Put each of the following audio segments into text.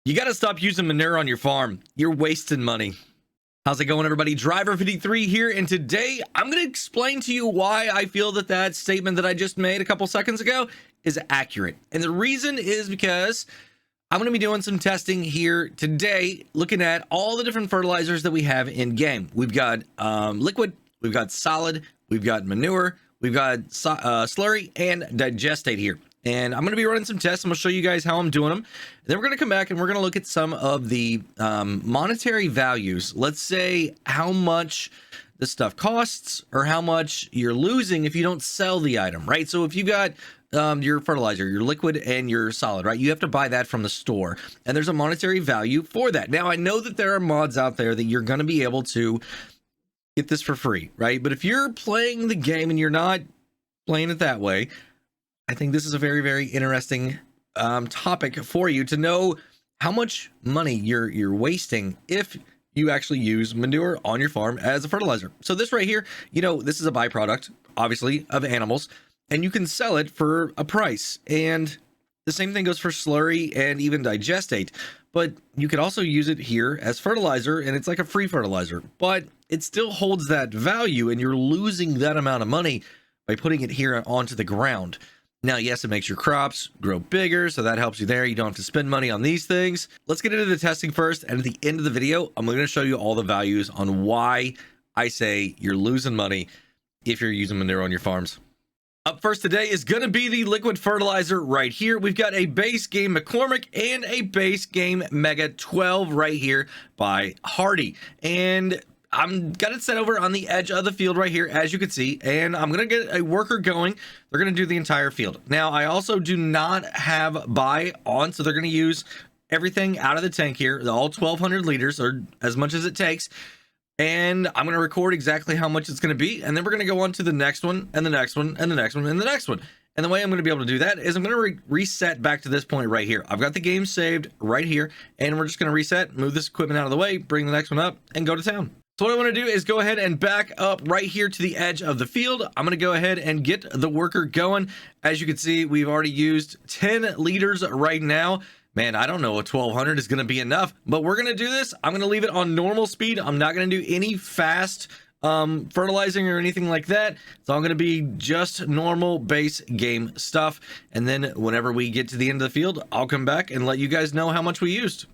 You got to stop using manure on your farm. You're wasting money. How's it going, everybody? Driver53 here, and today I'm going to explain to you why I feel that that statement that I just made a couple seconds ago is accurate. And the reason is because I'm going to be doing some testing here today, looking at all the different fertilizers that we have in game. We've got liquid, we've got solid, we've got manure, we've got slurry, and digestate here. And I'm going to be running some tests. I'm going to show you guys how I'm doing them. Then we're going to come back and we're going to look at some of the monetary values. Let's say how much this stuff costs or how much you're losing if you don't sell the item, right? So if you've got your fertilizer, your liquid, and your solid, right? You have to buy that from the store, and there's a monetary value for that. Now, I know that there are mods out there that you're going to be able to get this for free, right? But if you're playing the game and you're not playing it that way, I think this is a very, very interesting topic for you to know how much money you're wasting if you actually use manure on your farm as a fertilizer. So this right here, you know, this is a byproduct, obviously, of animals, and you can sell it for a price. And the same thing goes for slurry and even digestate. But you could also use it here as fertilizer, and it's like a free fertilizer, but it still holds that value, and you're losing that amount of money by putting it here onto the ground. Now, yes, it makes your crops grow bigger, so that helps you there. You don't have to spend money on these things. Let's get into the testing first, and at the end of the video, I'm going to show you all the values on why I say you're losing money if you're using manure on your farms. Up first today is going to be the liquid fertilizer right here. We've got a base game McCormick and a base game Mega 12 right here by Hardy. And I'm got it set over on the edge of the field right here, as you can see, and I'm going to get a worker going. They're going to do the entire field. Now, I also do not have buy on, so they're going to use everything out of the tank here, all 1,200 liters, or as much as it takes, and I'm going to record exactly how much it's going to be, and then we're going to go on to the next one, and the next one, and the next one, and the next one. And the way I'm going to be able to do that is I'm going to reset back to this point right here. I've got the game saved right here, and we're just going to reset, move this equipment out of the way, bring the next one up, and go to town. So what I want to do is go ahead and back up right here to the edge of the field. I'm going to go ahead and get the worker going. As you can see, we've already used 10 liters right now. Man, I don't know if 1,200 is going to be enough, but we're going to do this. I'm going to leave it on normal speed. I'm not going to do any fast fertilizing or anything like that. It's all going to be just normal base game stuff. And then whenever we get to the end of the field, I'll come back and let you guys know how much we used.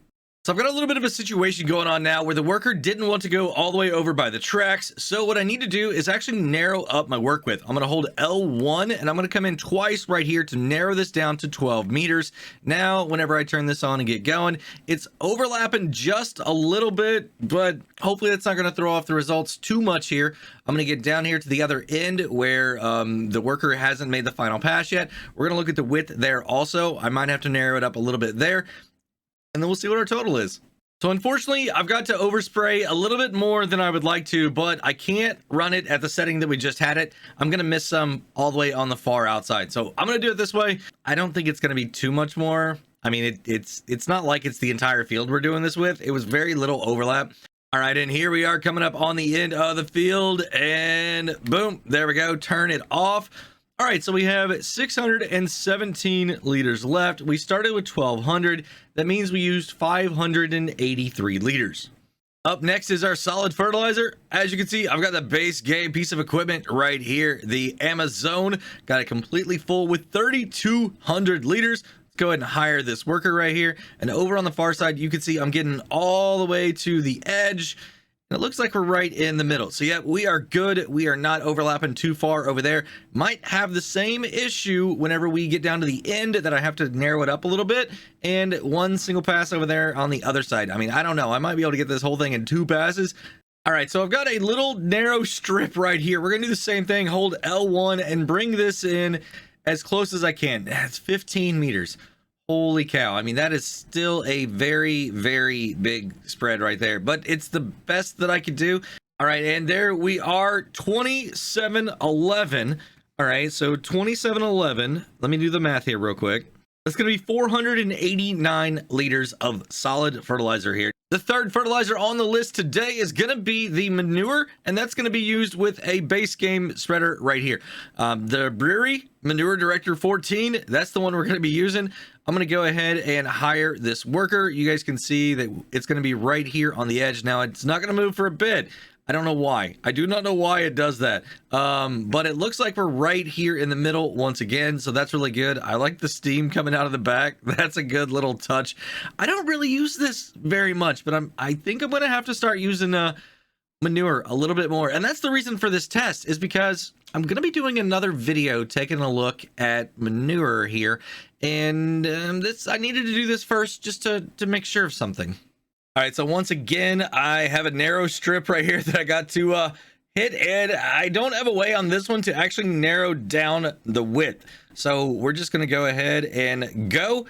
So I've got a little bit of a situation going on now where the worker didn't want to go all the way over by the tracks. So what I need to do is actually narrow up my work width. I'm going to hold L1 and I'm going to come in twice right here to narrow this down to 12 meters. Now, whenever I turn this on and get going, it's overlapping just a little bit, but hopefully that's not going to throw off the results too much here. I'm going to get down here to the other end where the worker hasn't made the final pass yet. We're going to look at the width there also. I might have to narrow it up a little bit there, and then we'll see what our total is. So unfortunately, I've got to overspray a little bit more than I would like to, but I can't run it at the setting that we just had it. I'm going to miss some all the way on the far outside. So I'm going to do it this way. I don't think it's going to be too much more. I mean, it's not like it's the entire field we're doing this with. It was very little overlap. All right, and here we are coming up on the end of the field, and boom, there we go. Turn it off. All right, so we have 617 liters left. We started with 1,200. That means we used 583 liters. Up next is our solid fertilizer. As you can see, I've got the base game piece of equipment right here, the Amazon. Got it completely full with 3,200 liters. Let's go ahead and hire this worker right here. And over on the far side, you can see I'm getting all the way to the edge. And it looks like we're right in the middle. So yeah, we are good. We are not overlapping too far over there. Might have the same issue whenever we get down to the end that I have to narrow it up a little bit. And one single pass over there on the other side. I mean, I don't know. I might be able to get this whole thing in 2 passes. All right, so I've got a little narrow strip right here. We're going to do the same thing. Hold L1 and bring this in as close as I can. That's 15 meters. Holy cow. I mean, that is still a very, very big spread right there, but it's the best that I could do. All right, and there we are, 2711. All right, so 2711. Let me do the math here real quick. That's going to be 489 liters of solid fertilizer here. The third fertilizer on the list today is going to be the Manure, and that's going to be used with a base game spreader right here. The Brewery Manure Director 14, that's the one we're going to be using. I'm going to go ahead and hire this worker. You guys can see that it's going to be right here on the edge. Now, it's not going to move for a bit. I don't know why. I do not know why it does that. But it looks like we're right here in the middle once again. So that's really good. I like the steam coming out of the back. That's a good little touch. I don't really use this very much, but I think I'm going to have to start using Manure a little bit more. And that's the reason for this test, is because I'm going to be doing another video taking a look at Manure here. And I needed to do this first just to make sure of something. All right, so once again, I have a narrow strip right here that I got to hit, and I don't have a way on this one to actually narrow down the width. So we're just going to go ahead and go.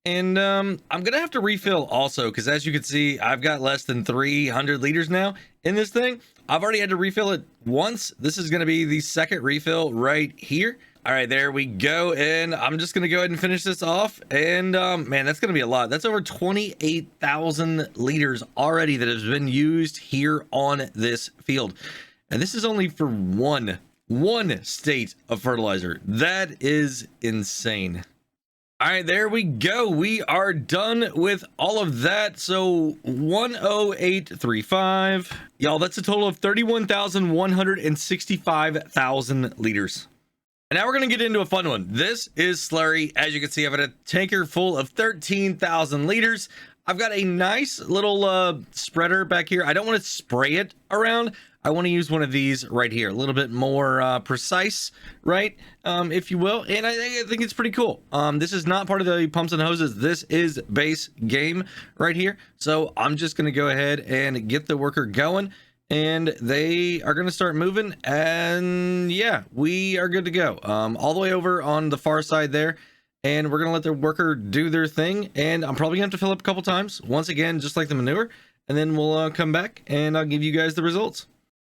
And I'm going to have to refill also, because as you can see, I've got less than 300 liters now in this thing. I've already had to refill it once. This is going to be the second refill right here. All right, there we go. And I'm just going to go ahead and finish this off. And man, that's going to be a lot. That's over 28,000 liters already that has been used here on this field. And this is only for one state of fertilizer. That is insane. All right, there we go. We are done with all of that. So 10835. Y'all, that's a total of 31,165,000 liters. And now we're going to get into a fun one. This is slurry. As you can see, I've got a tanker full of 13,000 liters. I've got a nice little spreader back here. I don't want to spray it around. I want to use one of these right here, a little bit more precise, right? If you will. And I think it's pretty cool. This is not part of the pumps and hoses. This is base game right here. So I'm just going to go ahead and get the worker going. And they are going to start moving, and yeah, we are good to go. All the way over on the far side there, and we're going to let the worker do their thing. And I'm probably going to have to fill up a couple times, once again, just like the Manure, and then we'll come back and I'll give you guys the results.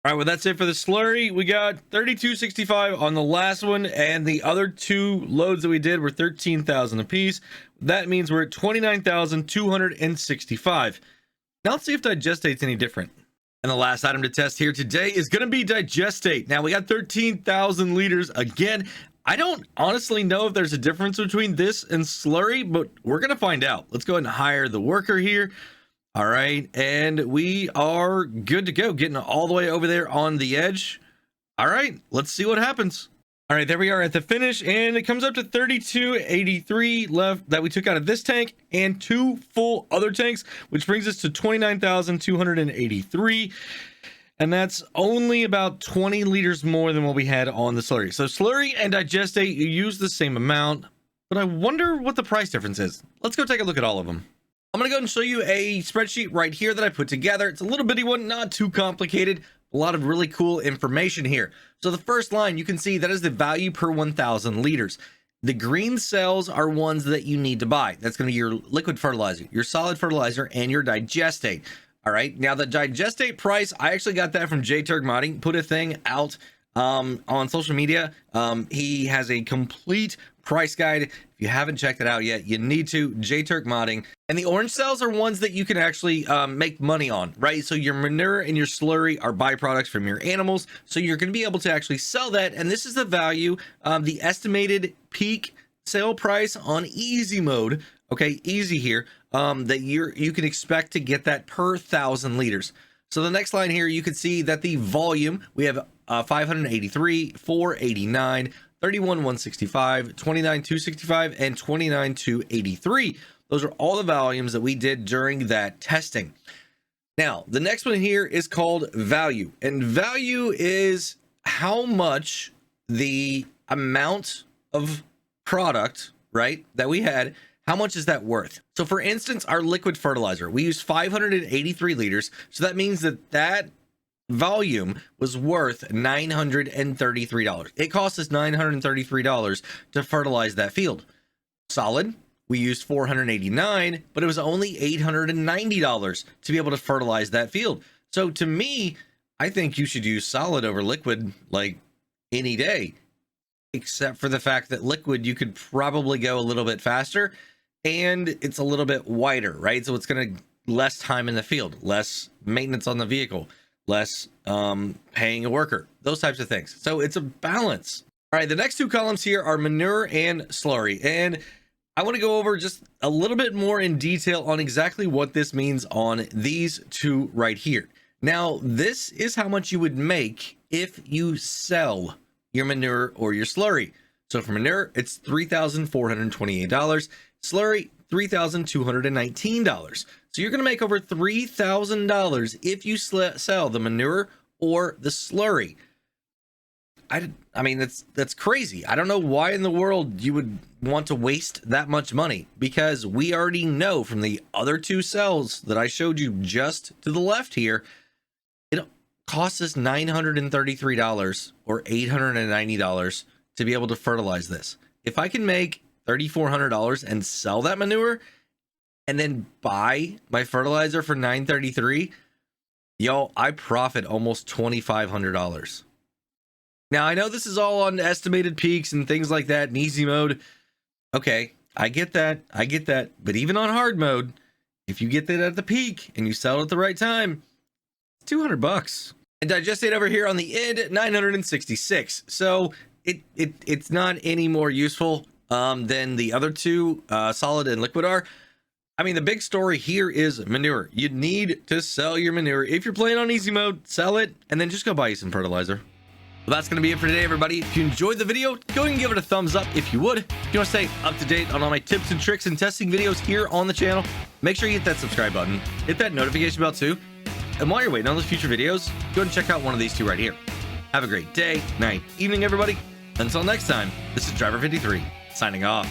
All right, well, that's it for the slurry. We got 3265 on the last one, and the other two loads that we did were 13,000 apiece. That means we're at 29,265. Now let's see if digestate's any different. And the last item to test here today is going to be digestate. Now we got 13,000 liters again. I don't honestly know if there's a difference between this and slurry, but we're going to find out. Let's go ahead and hire the worker here. All right, and we are good to go, getting all the way over there on the edge. All right, let's see what happens. All right, there we are at the finish, and it comes up to 3283 left that we took out of this tank and 2 full other tanks, which brings us to 29,283. And that's only about 20 liters more than what we had on the slurry. So slurry and digestate, you use the same amount, but I wonder what the price difference is. Let's go take a look at all of them. I'm going to go and show you a spreadsheet right here that I put together. It's a little bitty one, not too complicated. A lot of really cool information here. So the first line, you can see that is the value per 1,000 liters. The green cells are ones that you need to buy. That's going to be your liquid fertilizer, your solid fertilizer, and your digestate. All right. Now the digestate price, I actually got that from J-Turk Modding. Put a thing out on social media. He has a complete price guide. If you haven't checked it out yet, you need to. J-Turk Modding. And the orange cells are ones that you can actually make money on, right? So your manure and your slurry are byproducts from your animals. So you're going to be able to actually sell that. And this is the value, the estimated peak sale price on easy mode. Okay, easy here, that you can expect to get that per 1,000 liters. So the next line here, you can see that the volume, we have 583, 489, 31,165, 29,265, and 29,283. Those are all the volumes that we did during that testing. Now, the next one here is called value. And value is how much the amount of product, right, that we had, how much is that worth? So for instance, our liquid fertilizer, we used 583 liters. So that means that that volume was worth $933. It cost us $933 to fertilize that field. Solid, we used 489, but it was only $890 to be able to fertilize that field. So to me, I think you should use solid over liquid like any day, except for the fact that liquid, you could probably go a little bit faster and it's a little bit wider, right? So it's going to less time in the field, less maintenance on the vehicle, less paying a worker, those types of things. So it's a balance. All right, the next two columns here are manure and slurry, and I want to go over just a little bit more in detail on exactly what this means on these two right here. Now, this is how much you would make if you sell your manure or your slurry. So for manure, it's $3,428. Slurry, $3,219. So you're going to make over $3,000 if you sell the manure or the slurry. I mean, that's crazy. I don't know why in the world you would want to waste that much money, because we already know from the other two cells that I showed you just to the left here, it costs us $933 or $890 to be able to fertilize this. If I can make $3,400 and sell that manure and then buy my fertilizer for $933, yo, I profit almost $2,500. Now, I know this is all on estimated peaks and things like that in easy mode. Okay, I get that. But even on hard mode, if you get that at the peak and you sell it at the right time, it's $200. And digestate over here on the end, 966. So it's not any more useful than the other two, solid and liquid are. I mean, the big story here is manure. You need to sell your manure. If you're playing on easy mode, sell it and then just go buy you some fertilizer. Well, that's going to be it for today, everybody. If you enjoyed the video, go ahead and give it a thumbs up if you would. If you want to stay up to date on all my tips and tricks and testing videos here on the channel, make sure you hit that subscribe button, hit that notification bell too. And while you're waiting on those future videos, go ahead and check out one of these two right here. Have a great day, night, evening, everybody. Until next time, this is Driver 53 signing off.